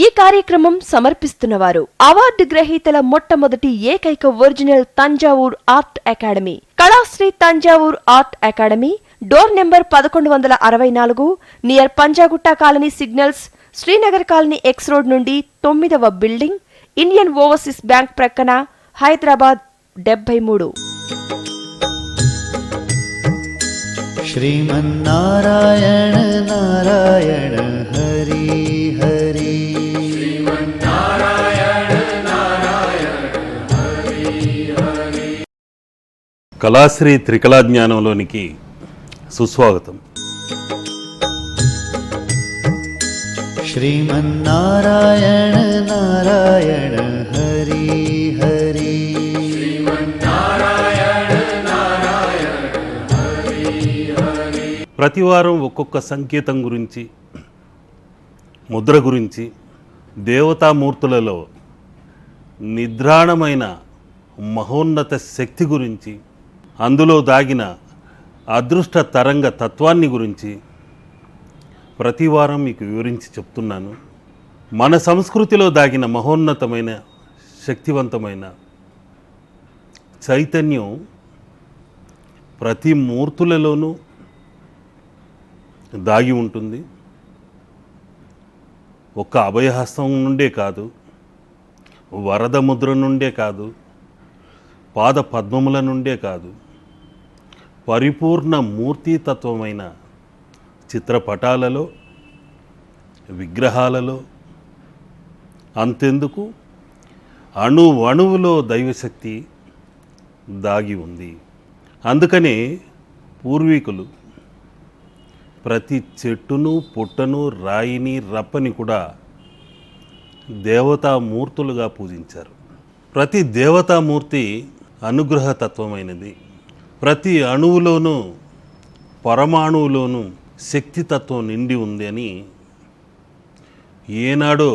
ఈ కార్యక్రమం సమర్పిస్తున్నవారు అవార్డు గ్రహీతల మొట్టమొదటి ఏకైక original Thanjavur art academy, Kalasri Thanjavur art academy, door number 1164, near Panjagutta colony signals, Srinagar colony X road నుండి 9వ బిల్డింగ్, ఇండియన్ ఓవర్సీస్ బ్యాంక్ ప్రక్కన, హైదరాబాద్ 73. श्रीमन्नारायण नारायण हरि हरि, श्रीमन्नारायण नारायण हरि हरि. కళాశ్రీ త్రికళా జ్ఞానంలోనికి సుస్వాగతం. श्रीमन्नारायण नारायण हरि हरि, श्रीमन्नारायण नारायण हरि हरि. ప్రతివారం ఒక్కొక్క సంకేతం గురించి, ముద్ర గురించి, దేవతామూర్తులలో నిద్రాణమైన మహోన్నత శక్తి గురించి, అందులో దాగిన అదృష్ట తరంగ తత్వాన్ని గురించి ప్రతివారం మీకు వివరించి చెప్తున్నాను. మన సంస్కృతిలో దాగిన మహోన్నతమైన శక్తివంతమైన చైతన్యం ప్రతి మూర్తులలోనూ దాగి ఉంటుంది. ఒక్క అభయహస్తం నుండే కాదు, వరద ముద్ర నుండే కాదు, పాద పద్మముల నుండే కాదు, పరిపూర్ణ మూర్తితత్వమైన చిత్రపటాలలో, విగ్రహాలలో, అంతెందుకు అణువణువులో దైవశక్తి దాగి ఉంది. అందుకనే పూర్వీకులు ప్రతి చెట్టును, పుట్టను, రాయిని, రప్పని కూడా దేవతామూర్తులుగా పూజించారు. ప్రతి దేవతామూర్తి అనుగ్రహతత్వమైనది. ప్రతి అణువులోనూ, పరమాణువులోనూ శక్తితత్వం నిండి ఉంది అని ఏనాడో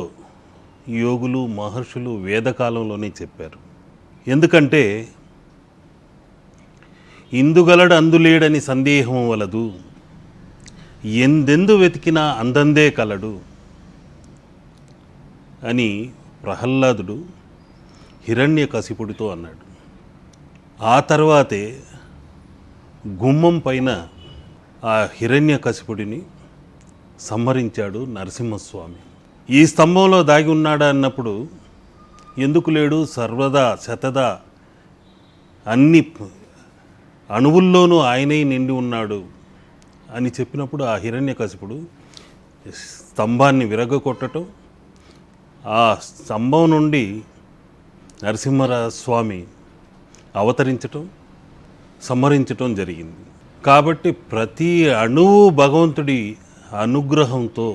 యోగులు, మహర్షులు వేదకాలంలోనే చెప్పారు. ఎందుకంటే ఇందుగలడు అందులేడని సందేహం వలదు, ఎందెందు వెతికినా అందందే కలడు అని ప్రహ్లాదుడు హిరణ్యకశిపుడితో అన్నాడు. ఆ తర్వాతే గుమ్మం పైన ఆ హిరణ్యకశిపుడిని సంహరించాడు నరసింహస్వామి. ఈ స్తంభంలో దాగి ఉన్నాడా అన్నప్పుడు ఎందుకు లేడు, సర్వదా శతదా అన్ని అణువుల్లోనూ ఆయనే నిండి ఉన్నాడు అని చెప్పినప్పుడు ఆ హిరణ్యకశిపుడు స్తంభాన్ని విరగొట్టడం, ఆ స్తంభం నుండి నరసింహస్వామి అవతరించటం, సంహరించటం జరిగింది. కాబట్టి ప్రతి అణువు భగవంతుడి అనుగ్రహంతో,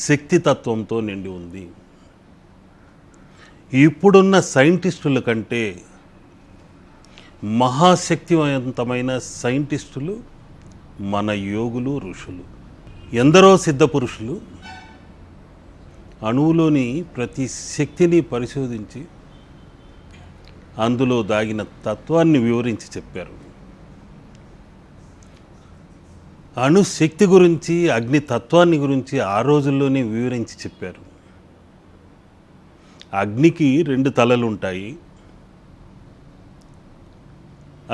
శక్తితత్వంతో నిండి ఉంది. ఇప్పుడున్న సైంటిస్టుల కంటే మహాశక్తివంతమైన సైంటిస్టులు మన యోగులు, ఋషులు. ఎందరో సిద్ధపురుషులు అణువులోని ప్రతి శక్తిని పరిశోధించి అందులో దాగిన తత్వాన్ని వివరించి చెప్పారు. అణుశక్తి గురించి, అగ్ని తత్వాన్ని గురించి ఆ రోజుల్లోనే వివరించి చెప్పారు. అగ్నికి 2 తలలు ఉంటాయి.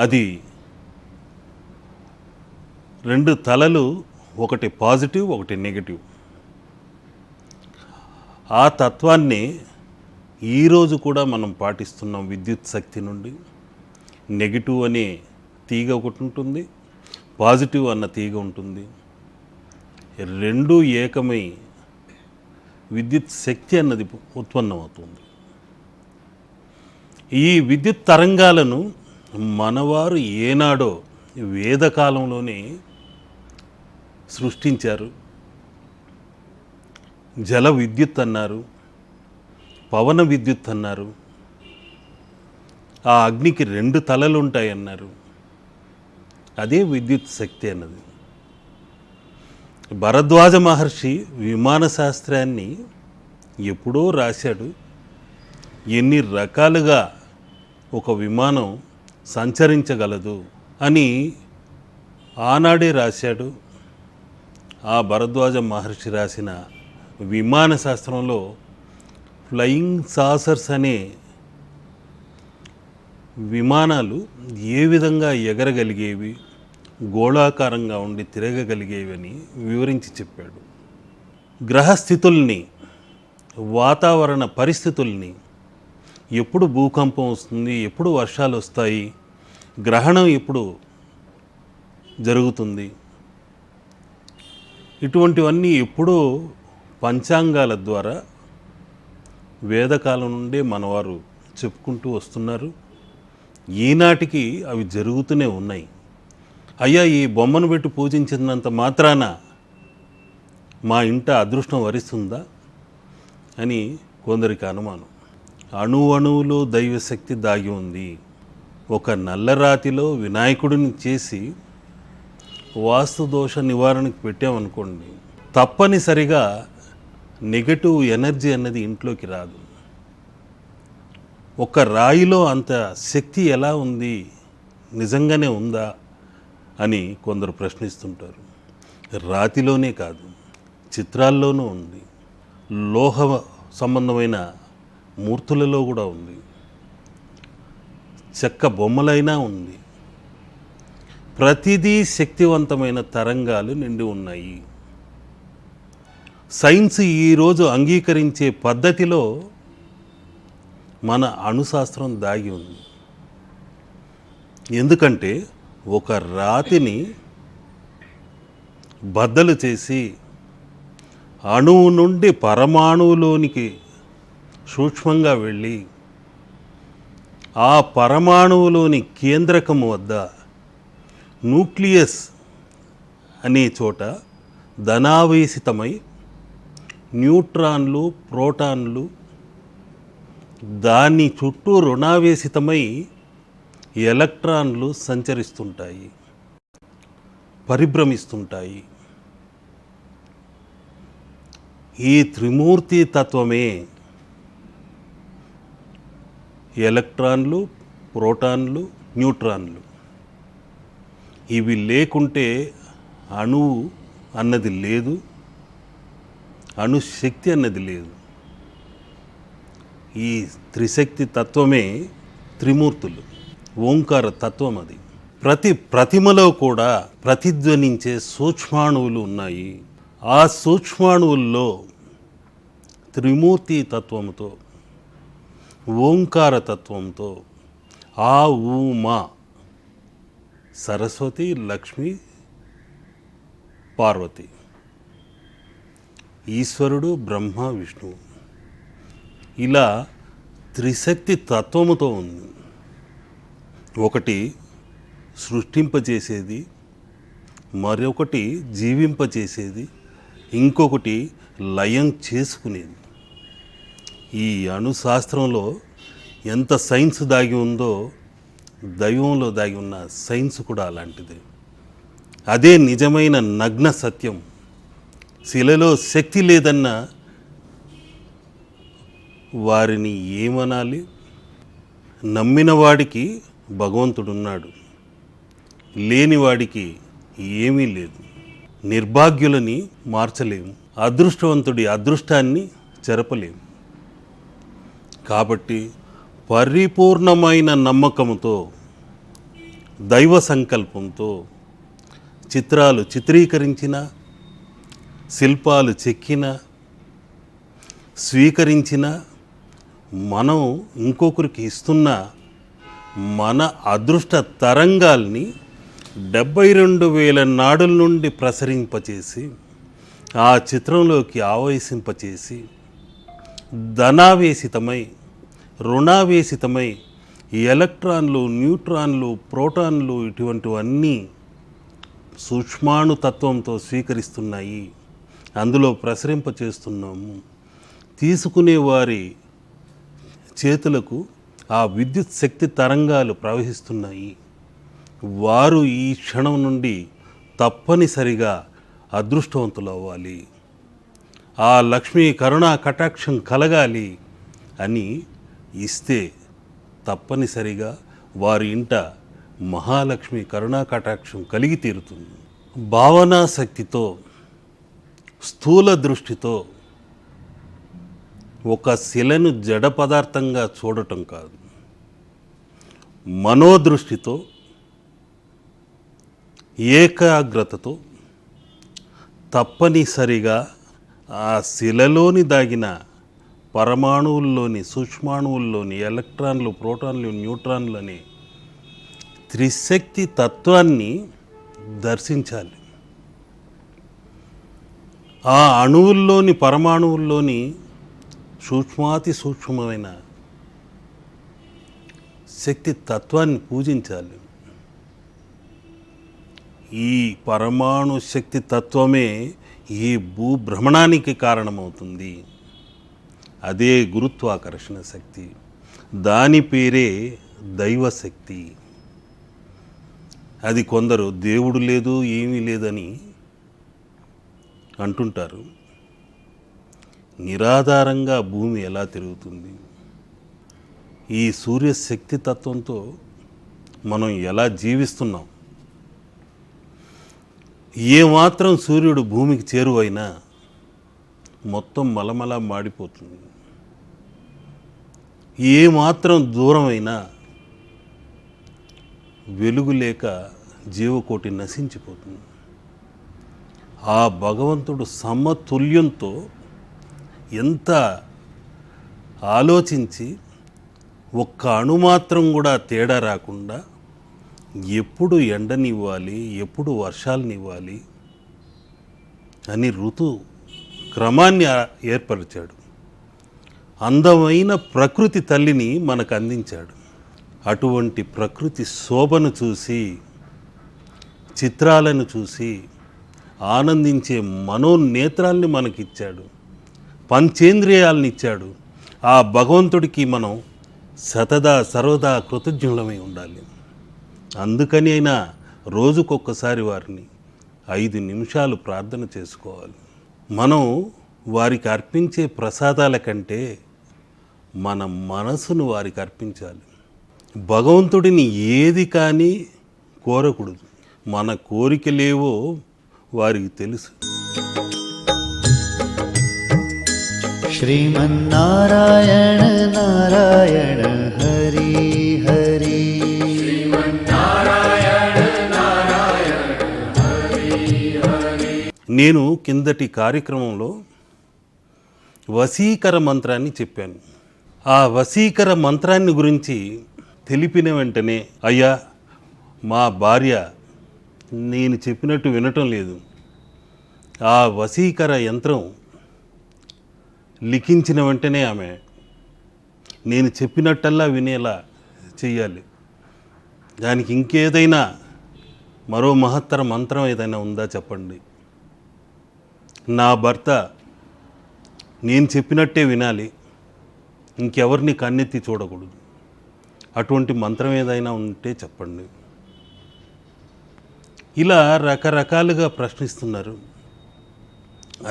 అది 2 తలలు, ఒకటి పాజిటివ్, ఒకటి నెగటివ్. ఆ తత్వాన్ని ఈరోజు కూడా మనం పాటిస్తున్నాం. విద్యుత్ శక్తి నుండి నెగిటివ్ అనే తీగ ఒకటి ఉంటుంది, పాజిటివ్ అన్న తీగ ఉంటుంది. 2 ఏకమై విద్యుత్ శక్తి అన్నది ఉత్పన్నమవుతుంది. ఈ విద్యుత్ తరంగాలను మనవారు ఏనాడో వేదకాలంలోనే సృష్టించారు. జల విద్యుత్ అన్నారు, పవన విద్యుత్ అన్నారు, ఆ అగ్నికి 2 తలలు ఉంటాయన్నారు. అదే విద్యుత్ శక్తి అన్నది. భరద్వాజ మహర్షి విమాన శాస్త్రాన్ని ఎప్పుడో రాశాడు. ఎన్ని రకాలుగా ఒక విమానం సంచరించగలదు అని ఆనాడే రాశాడు. ఆ భరద్వాజ మహర్షి రాసిన విమాన శాస్త్రంలో ఫ్లయింగ్ సాసర్స్ అనే విమానాలు ఏ విధంగా ఎగరగలిగేవి, గోళాకారంగా ఉండి తిరగగలిగేవి అని వివరించి చెప్పాడు. గ్రహస్థితుల్ని, వాతావరణ పరిస్థితుల్ని, ఎప్పుడు భూకంపం వస్తుంది, ఎప్పుడు వర్షాలు వస్తాయి, గ్రహణం ఎప్పుడు జరుగుతుంది, ఇటువంటివన్నీ ఎప్పుడూ పంచాంగాల ద్వారా వేదకాలం నుండే మనవారు చెప్పుకుంటూ వస్తున్నారు. ఈనాటికి అవి జరుగుతూనే ఉన్నాయి. అయ్యా, ఈ బొమ్మను పెట్టి పూజించినంత మాత్రాన మా ఇంట అదృష్టం వరిస్తుందా అని కొందరికి అనుమానం. అణువులో దైవశక్తి దాగి ఉంది. ఒక నల్లరాతిలో వినాయకుడిని చేసి వాస్తు దోష నివారణకు పెట్టామనుకోండి, తప్పనిసరిగా నెగటివ్ ఎనర్జీ అన్నది ఇంట్లోకి రాదు. ఒక రాయిలో అంత శక్తి ఎలా ఉంది, నిజంగానే ఉందా అని కొందరు ప్రశ్నిస్తుంటారు. రాతిలోనే కాదు, చిత్రాల్లోనూ ఉంది, లోహ సంబంధమైన మూర్తులలో కూడా ఉంది, చెక్క బొమ్మలైనా ఉంది. ప్రతిదీ శక్తివంతమైన తరంగాలు నిండి ఉన్నాయి. సైన్స్ ఈరోజు అంగీకరించే పద్ధతిలో మన అణుశాస్త్రం దాగి ఉంది. ఎందుకంటే ఒక రాతిని బద్దలు చేసి అణువు నుండి పరమాణువులోనికి సూక్ష్మంగా వెళ్ళి ఆ పరమాణువులోని కేంద్రకం వద్ద న్యూక్లియస్ అనే చోట ధనావేశితమై న్యూట్రాన్లు, ప్రోటాన్లు దాని చుట్టూ రుణావేశితమై ఎలక్ట్రాన్లు సంచరిస్తుంటాయి, పరిభ్రమిస్తుంటాయి. ఈ త్రిమూర్తి తత్వమే ఎలక్ట్రాన్లు, ప్రోటాన్లు, న్యూట్రాన్లు. ఇవి లేకుంటే అణువు అన్నది లేదు, అణుశక్తి అన్నది లేదు. ఈ త్రిశక్తి తత్వమే త్రిమూర్తులు, ఓంకార తత్వం. అది ప్రతి ప్రతిమలో కూడా ప్రతిధ్వనించే సూక్ష్మాణువులు ఉన్నాయి. ఆ సూక్ష్మాణువుల్లో త్రిమూర్తి తత్వంతో, ఓంకార తత్వంతో ఆ ఊమా సరస్వతి, లక్ష్మి, పార్వతి, ఈశ్వరుడు, బ్రహ్మ, విష్ణువు, ఇలా త్రిశక్తి తత్వముతో ఉంది. ఒకటి సృష్టింపచేసేది, మరొకటి జీవింపచేసేది, ఇంకొకటి లయం చేసుకునేది. ఈ అణుశాస్త్రంలో ఎంత సైన్స్ దాగి ఉందో దైవంలో దాగి ఉన్న సైన్స్ కూడా అలాంటిదే. అదే నిజమైన నగ్న సత్యం. శిలలో శక్తి లేదన్న వారిని ఏమనాలి? నమ్మిన వాడికి భగవంతుడున్నాడు, లేనివాడికి ఏమీ లేదు. నిర్భాగ్యులని మార్చలేము, అదృష్టవంతుడి అదృష్టాన్ని చెరపలేము. కాబట్టి పరిపూర్ణమైన నమ్మకంతో, దైవ సంకల్పంతో చిత్రాలు చిత్రీకరించిన, శిల్పాలు చెక్కిన, స్వీకరించిన, మనం ఇంకొకరికి ఇస్తున్న మన అదృష్ట తరంగాల్ని 72,000 నాడుల నుండి ప్రసరింపచేసి, ఆ చిత్రంలోకి ఆవేశింపచేసి, ధనావేశితమై, రుణావేశితమై ఎలక్ట్రాన్లు, న్యూట్రాన్లు, ప్రోటాన్లు ఇటువంటివన్నీ సూక్ష్మాణు తత్వంతో స్వీకరిస్తున్నాయి. అందులో ప్రసరింపచేస్తున్నాము. తీసుకునే వారి చేతులకు ఆ విద్యుత్ శక్తి తరంగాలు ప్రవహిస్తున్నాయి. వారు ఈ క్షణం నుండి తప్పనిసరిగా అదృష్టవంతులు అవ్వాలి, ఆ లక్ష్మీ కరుణా కటాక్షం కలగాలి అని ఇస్తే తప్పనిసరిగా వారి ఇంట మహాలక్ష్మి కరుణా కటాక్షం కలిగి తీరుతుంది. భావనా శక్తితో, స్థూల దృష్టితో ఒక శిలను జడ పదార్థంగా చూడటం కాదు, మనోదృష్టితో ఏకాగ్రతతో తప్పనిసరిగా ఆ శిలలోని దాగిన పరమాణువుల్లోని, సూక్ష్మాణువుల్లోని, ఎలక్ట్రాన్లు, ప్రోటాన్లు, న్యూట్రాన్లని త్రిశక్తి తత్వాన్ని దర్శించాలి. ఆ అణువుల్లోని, పరమాణువుల్లోని సూక్ష్మాతి సూక్ష్మమైన శక్తి తత్వాన్ని పూజించాలి. ఈ పరమాణు శక్తి తత్వమే ఈ భూభ్రమణానికి కారణమవుతుంది. అదే గురుత్వాకర్షణ శక్తి. దాని పేరే దైవశక్తి. అది కొందరు దేవుడు లేదు, ఏమీ లేదని అంటుంటారు. నిరాధారంగా భూమి ఎలా తిరుగుతుంది? ఈ సూర్యశక్తి తత్వంతో మనం ఎలా జీవిస్తున్నాం? ఏమాత్రం సూర్యుడు భూమికి చేరువైనా మొత్తం మలమల మాడిపోతుంది. ఏమాత్రం దూరమైనా వెలుగు లేక జీవకోటి నశించిపోతుంది. ఆ భగవంతుడు సమతుల్యంతో ఎంత ఆలోచించి ఒక్క అణుమాత్రం కూడా తేడా రాకుండా ఎప్పుడు ఎండనివ్వాలి, ఎప్పుడు వర్షాలనివ్వాలి అని ఋతు క్రమాన్ని ఏర్పరిచాడు. అందమైన ప్రకృతి తల్లిని మనకు అందించాడు. అటువంటి ప్రకృతి శోభను చూసి, చిత్రాలను చూసి ఆనందించే మనోనేత్రాల్ని మనకిచ్చాడు. పంచేంద్రియాలను ఇచ్చాడు. ఆ భగవంతుడికి మనం సర్వదా కృతజ్ఞులమై ఉండాలి. అందుకని అయినా రోజుకొక్కసారి వారిని 5 నిమిషాలు ప్రార్థన చేసుకోవాలి. మనం వారికి అర్పించే ప్రసాదాల కంటే మన మనసును వారికి అర్పించాలి. భగవంతుడిని ఏది కానీ కోరకూడదు. మన కోరికలేవో వారికి తెలుసు. श्रीमन्नारायण नारायण हरि हरि నేను కిందటి కార్యక్రమంలో వశీకర మంత్రాన్ని చెప్పాను. ఆ వశీకర మంత్రాన్ని గురించి తెలిపిన వెంటనే, అయ్యా మా భార్య నేను చెప్పినట్టు వినటం లేదు, ఆ వశీకర యంత్రం లిఖించిన వెంటనే ఆమె నేను చెప్పినట్టల్లా వినేలా చెయ్యాలి, దానికి ఇంకేదైనా మరో మహత్తర మంత్రం ఏదైనా ఉందా చెప్పండి, నా భర్త నేను చెప్పినట్టే వినాలి, ఇంకెవరిని కన్నెత్తి చూడకూడదు, అటువంటి మంత్రం ఏదైనా ఉంటే చెప్పండి. ఇలా రకరకాలుగా ప్రశ్నిస్తున్నారు.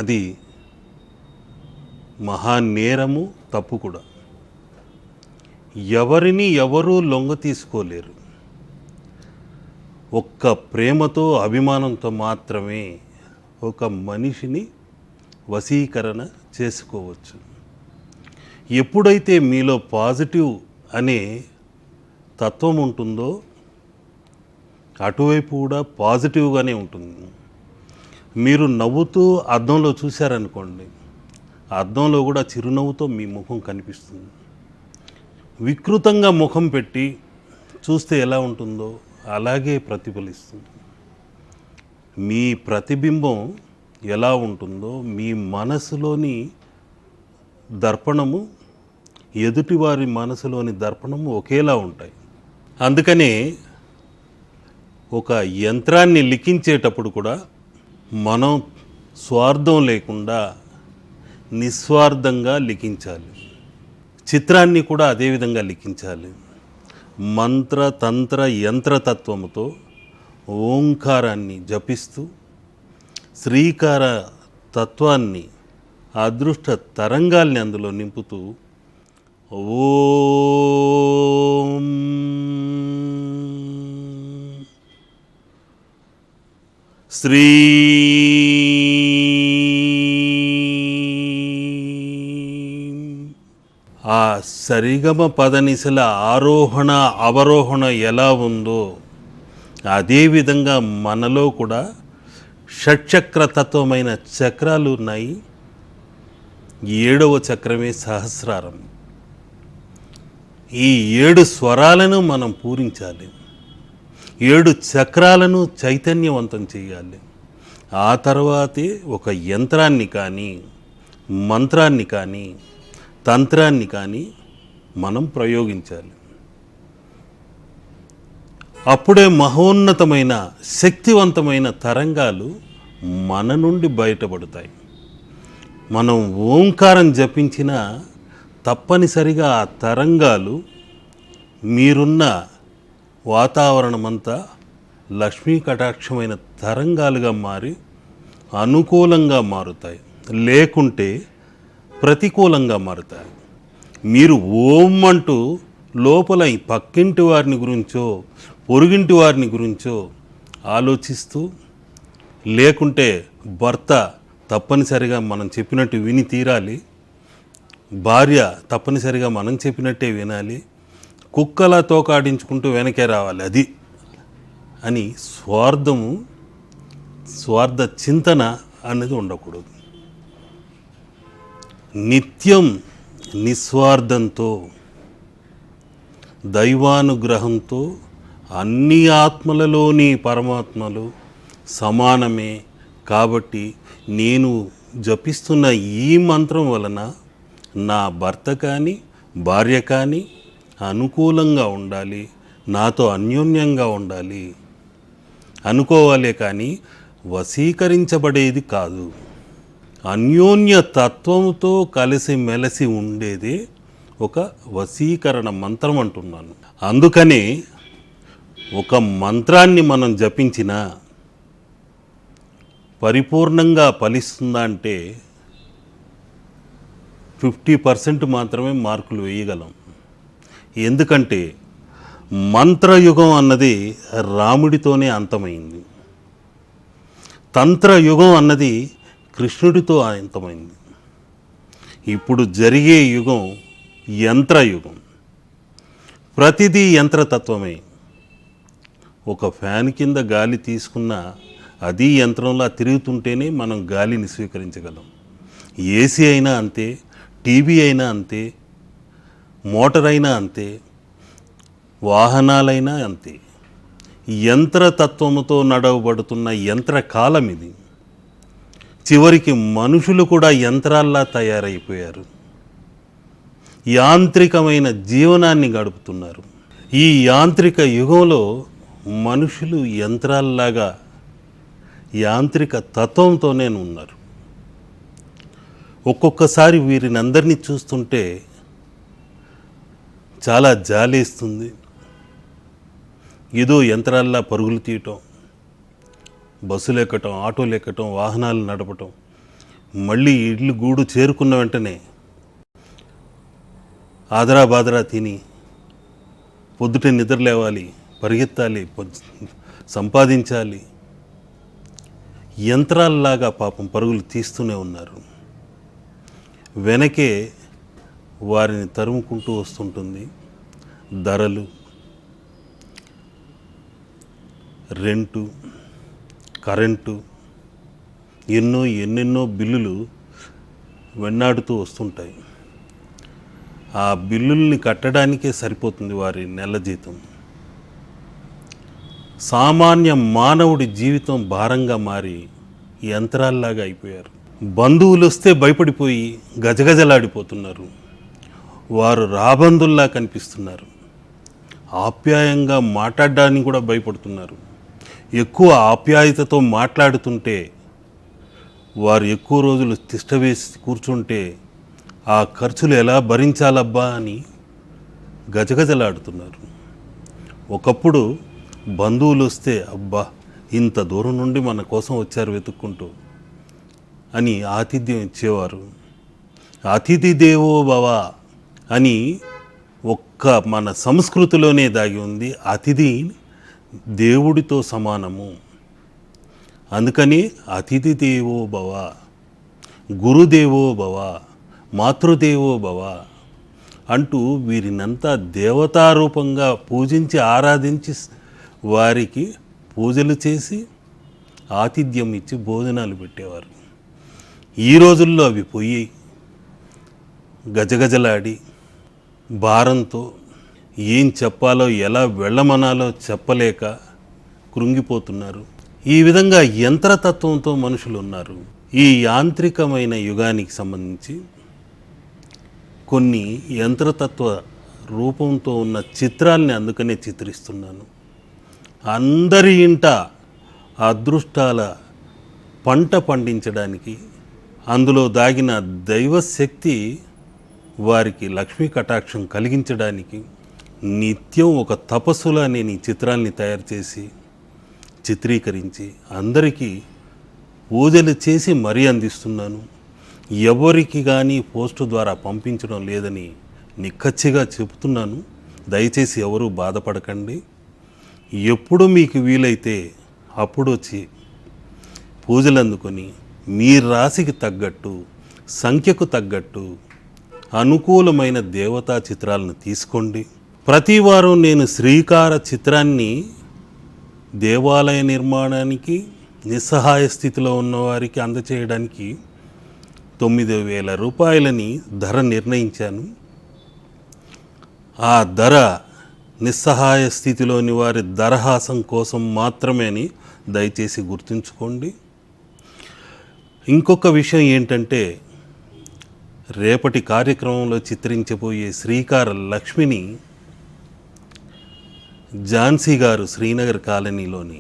అది మహానేరము, తప్పు కూడా. ఎవరిని ఎవరూ లొంగ తీసుకోలేరు. ఒక్క ప్రేమతో, అభిమానంతో మాత్రమే ఒక మనిషిని వశీకరణ చేసుకోవచ్చు. ఎప్పుడైతే మీలో పాజిటివ్ అనే తత్వం ఉంటుందో అటువైపు కూడా పాజిటివ్గానే ఉంటుంది. మీరు నవ్వుతూ అద్దంలో చూశారనుకోండి, అద్దంలో కూడా చిరునవ్వుతో మీ ముఖం కనిపిస్తుంది. వికృతంగా ముఖం పెట్టి చూస్తే ఎలా ఉంటుందో అలాగే ప్రతిఫలిస్తుంది. మీ ప్రతిబింబం ఎలా ఉంటుందో మీ మనసులోని దర్పణము, ఎదుటివారి మనసులోని దర్పణము ఒకేలా ఉంటాయి. అందుకనే ఒక యంత్రాన్ని లిఖించేటప్పుడు కూడా మనం స్వార్థం లేకుండా నిస్వార్థంగా లిఖించాలి. చిత్రాన్ని కూడా అదేవిధంగా లిఖించాలి. మంత్ర తంత్ర యంత్రతత్వముతో ఓంకారాన్ని జపిస్తూ శ్రీకార తత్వాన్ని, అదృష్ట తరంగాల్ని అందులో నింపుతూ ఓం శ్రీ సరిగమ పదనిసల ఆరోహణ అవరోహణ ఎలా ఉందో అదేవిధంగా మనలో కూడా షట్చక్ర తత్వమైన చక్రాలు ఉన్నాయి. 7వ చక్రమే సహస్రారం. ఈ 7 స్వరాలను మనం పూరించాలి, 7 చక్రాలను చైతన్యవంతం చేయాలి. ఆ తర్వాతే ఒక యంత్రాన్ని కానీ మంత్రాన్ని కానీ తంత్రాన్ని కానీ మనం ప్రయోగించాలి. అప్పుడే మహోన్నతమైన శక్తివంతమైన తరంగాలు మన నుండి బయటపడతాయి. మనం ఓంకారం జపించిన తప్పనిసరిగా ఆ తరంగాలు మీరున్న వాతావరణమంతా లక్ష్మీ కటాక్షమైన తరంగాలుగా మారి అనుకూలంగా మారుతాయి, లేకుంటే ప్రతికూలంగా మారుతాయి. మీరు ఓం అంటూ లోపల ఈ పక్కింటి వారిని గురించో పొరుగింటి వారిని గురించో ఆలోచిస్తూ, లేకుంటే భర్త తప్పనిసరిగా మనం చెప్పినట్టు విని తీరాలి, భార్య తప్పనిసరిగా మనం చెప్పినట్టే వినాలి, కుక్కలా తోకాడించుకుంటూ వెనకే రావాలి అది అని స్వార్థ చింతన అనేది ఉండకూడదు. నిత్యం నిస్వార్థంతో దైవానుగ్రహంతో అన్ని ఆత్మలలోని పరమాత్మలు సమానమే. కాబట్టి నేను జపిస్తున్న ఈ మంత్రం వలన నా భర్త కానీ భార్య కానీ అనుకూలంగా ఉండాలి, నాతో అన్యోన్యంగా ఉండాలి అనుకోవాలే కానీ వశీకరించబడేది కాదు. అన్యోన్య తత్వంతో కలిసి మెలిసి ఉండేదే ఒక వశీకరణ మంత్రం అంటున్నాను. అందుకనే ఒక మంత్రాన్ని మనం జపించినా పరిపూర్ణంగా ఫలిస్తుందా అంటే 50% మాత్రమే మార్కులు వేయగలం. ఎందుకంటే మంత్రయుగం అన్నది రాముడితోనే అంతమైంది, తంత్రయుగం అన్నది కృష్ణుడితో అంతమైంది. ఇప్పుడు జరిగే యుగం యంత్రయుగం. ప్రతిదీ యంత్రతత్వమే. ఒక ఫ్యాన్ కింద గాలి తీసుకున్నా అది యంత్రంలా తిరుగుతుంటేనే మనం గాలిని స్వీకరించగలం. ఏసీ అయినా అంతే, టీవీ అయినా అంతే, మోటార్ అయినా అంతే, వాహనాలైనా అంతే. యంత్రతత్వముతో నడవబడుతున్న యంత్రకాలం ఇది. చివరికి మనుషులు కూడా యంత్రాల్లా తయారైపోయారు, యాంత్రికమైన జీవనాన్ని గడుపుతున్నారు. ఈ యాంత్రిక యుగంలో మనుషులు యంత్రాల్లాగా యాంత్రిక తత్వంతోనే ఉన్నారు. ఒక్కొక్కసారి వీరిని అందరినీ చూస్తుంటే చాలా జాలేస్తుంది. ఏదో యంత్రాల్లా పరుగులు తీయటం, బస్సులు ఎక్కటం, ఆటోలు ఎక్కటం, వాహనాలు నడపటం, మళ్ళీ ఇల్లు గూడు చేరుకున్న వెంటనే ఆదరా బాదరా తిని పొద్దుటే నిద్ర లేవాలి, పరిగెత్తాలి, సంపాదించాలి. యంత్రాల్లాగా పాపం పరుగులు తీస్తూనే ఉన్నారు. వెనకే వారిని తరుముకుంటూ వస్తుంటుంది ధరలు, రెంటు, కరెంటు, ఎన్నెన్నో బిల్లులు వెన్నాడుతూ వస్తుంటాయి. ఆ బిల్లుల్ని కట్టడానికే సరిపోతుంది వారి నెల జీతం. సామాన్య మానవుడి జీవితం భారంగా మారి యంత్రాల్లాగా అయిపోయారు. బంధువులు వస్తే భయపడిపోయి గజగజలాడిపోతున్నారు. వారు రాబందుల్లా కనిపిస్తున్నారు. ఆప్యాయంగా మాట్లాడడానికి కూడా భయపడుతున్నారు. ఎక్కువ ఆప్యాయతతో మాట్లాడుతుంటే, వారు ఎక్కువ రోజులు తిష్టవేసి కూర్చుంటే ఆ ఖర్చులు ఎలా భరించాలబ్బా అని గజగజలాడుతున్నారు. ఒకప్పుడు బంధువులు వస్తే అబ్బా ఇంత దూరం నుండి మన కోసం వచ్చారు వెతుక్కుంటూ అని ఆతిథ్యం ఇచ్చేవారు. అతిథి దేవో భవ అని ఒక్క మన సంస్కృతిలోనే దాగి ఉంది. అతిథి దేవుడితో సమానము. అందుకని అతిథి దేవో భవ, గురుదేవో భవ, మాతృదేవో భవ. అంటూ వీరినంతా దేవతారూపంగా పూజించి ఆరాధించి వారికి పూజలు చేసి ఆతిథ్యం ఇచ్చి భోజనాలు పెట్టేవారు. ఈ రోజుల్లో అవి పోయి గజగజలాడి భారంతో ఏం చెప్పాలో ఎలా వెళ్ళమనాలో చెప్పలేక కృంగిపోతున్నారు. ఈ విధంగా యంత్రతత్వంతో మనుషులు ఉన్నారు. ఈ యాంత్రికమైన యుగానికి సంబంధించి కొన్ని యంత్రతత్వ రూపంతో ఉన్న చిత్రాల్ని అందుకనే చిత్రిస్తున్నాను. అందరి ఇంట అదృష్టాల పంట పండించడానికి, అందులో దాగిన దైవశక్తి వారికి లక్ష్మీ కటాక్షం కలిగించడానికి నిత్యం ఒక తపస్సులా నేను ఈ చిత్రాల్ని తయారు చేసి చిత్రీకరించి అందరికీ పూజలు చేసి మరీ అందిస్తున్నాను. ఎవరికి కానీ పోస్టు ద్వారా పంపించడం లేదని నిక్కచ్చిగా చెబుతున్నాను. దయచేసి ఎవరూ బాధపడకండి. ఎప్పుడు మీకు వీలైతే అప్పుడు వచ్చి పూజలు అందుకొని మీ రాశికి తగ్గట్టు, సంఖ్యకు తగ్గట్టు అనుకూలమైన దేవతా చిత్రాలను తీసుకోండి. ప్రతి వారం నేను శ్రీకార చిత్రాన్ని దేవాలయ నిర్మాణానికి, నిస్సహాయ స్థితిలో ఉన్నవారికి అందచేయడానికి 9,000 రూపాయలని ధర నిర్ణయించాను. ఆ ధర నిస్సహాయ స్థితిలోని వారి దరహాసం కోసం మాత్రమే అని దయచేసి గుర్తుంచుకోండి. ఇంకొక విషయం ఏంటంటే, రేపటి కార్యక్రమంలో చిత్రించబోయే శ్రీకార లక్ష్మిని ఝాన్సీ గారు శ్రీనగర్ కాలనీలోని